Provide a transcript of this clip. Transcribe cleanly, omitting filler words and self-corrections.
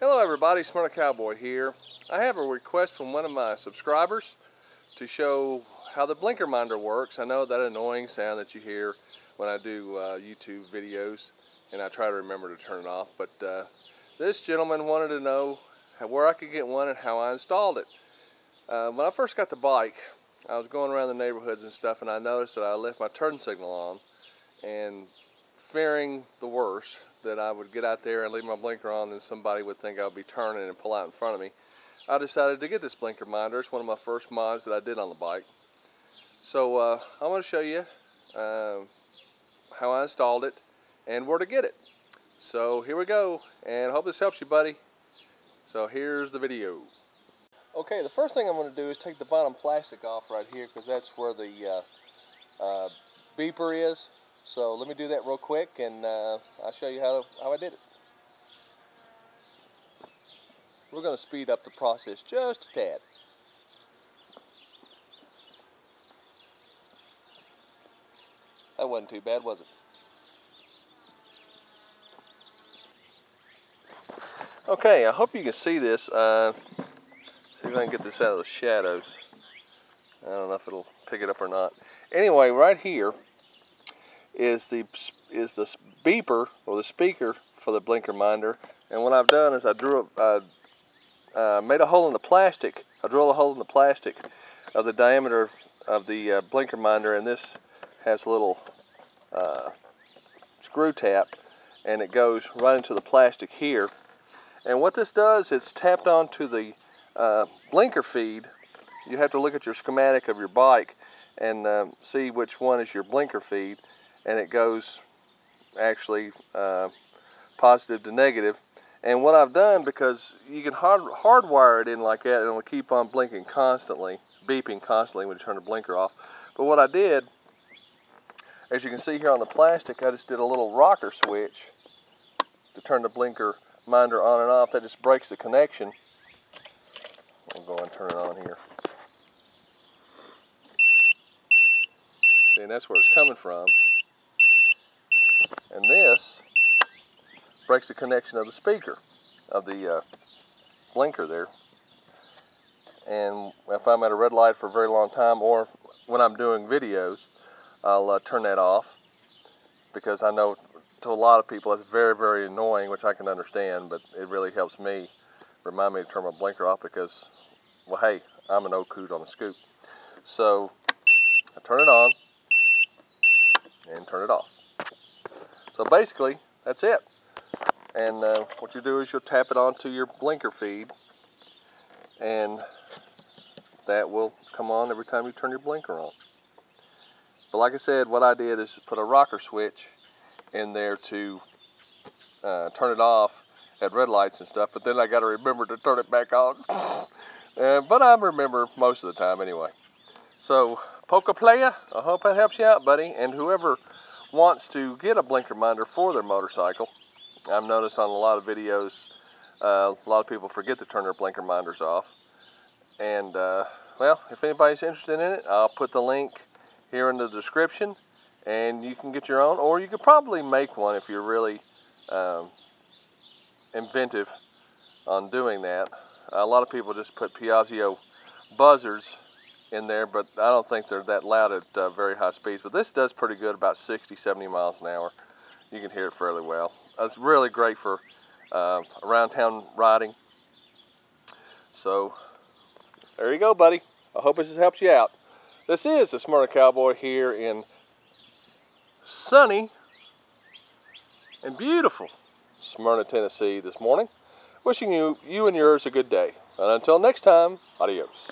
Hello everybody, Smyrna Cowboy here. I have a request from one of my subscribers to show how the blinker minder works. I know that annoying sound that you hear when I do YouTube videos, and I try to remember to turn it off, but this gentleman wanted to know where I could get one and how I installed it. When I first got the bike, I was going around the neighborhoods and stuff, and I noticed that I left my turn signal on, and fearing the worst, that I would get out there and leave my blinker on and somebody would think I would be turning and pull out in front of me, I decided to get this blinker minder. It's one of my first mods that I did on the bike. So I want to show you how I installed it and where to get it. So here we go, and I hope this helps you, buddy. So here's the video. Okay, the first thing I'm going to do is take the bottom plastic off right here, because that's where the beeper is. So let me do that real quick, and I'll show you how I did it. We're going to speed up the process just a tad. That wasn't too bad, was it? Okay, I hope you can see this. See if I can get this out of the shadows. I don't know if it'll pick it up or not. Anyway, right here is the beeper, or the speaker for the blinker minder. And what I've done is I made a hole in the plastic. I drilled a hole in the plastic of the diameter of the blinker minder, and this has a little screw tap, and it goes right into the plastic here. And what this does, it's tapped onto the blinker feed. You have to look at your schematic of your bike and see which one is your blinker feed, and it goes actually positive to negative. And what I've done, because you can hardwire it in like that, and it'll keep on blinking constantly, beeping constantly when you turn the blinker off. But what I did, as you can see here on the plastic, I just did a little rocker switch to turn the blinker minder on and off. That just breaks the connection. I'll go and turn it on here. See, and that's where it's coming from. And this breaks the connection of the speaker, of the blinker there. And if I'm at a red light for a very long time, or when I'm doing videos, I'll turn that off, because I know to a lot of people it's very, very annoying, which I can understand, but it really helps me, remind me to turn my blinker off, because, well, hey, I'm an old coot on the scoop. So I turn it on and turn it off. So basically, that's it. And what you do is you'll tap it onto your blinker feed, and that will come on every time you turn your blinker on. But like I said, what I did is put a rocker switch in there to turn it off at red lights and stuff, but then I got to remember to turn it back on. But I remember most of the time anyway. So, Polka Playa, I hope that helps you out, buddy. And whoever wants to get a blinker minder for their motorcycle, I've noticed on a lot of videos, a lot of people forget to turn their blinker minders off. And, well, if anybody's interested in it, I'll put the link here in the description, and you can get your own, or you could probably make one if you're really inventive on doing that. A lot of people just put Piaggio buzzers in there, but I don't think they're that loud at very high speeds. But this does pretty good, about 60, 70 miles an hour. You can hear it fairly well. It's really great for around town riding. So there you go, buddy. I hope this helps you out. This is the Smyrna Cowboy here in sunny and beautiful Smyrna, Tennessee this morning. Wishing you and yours a good day. And until next time, adios.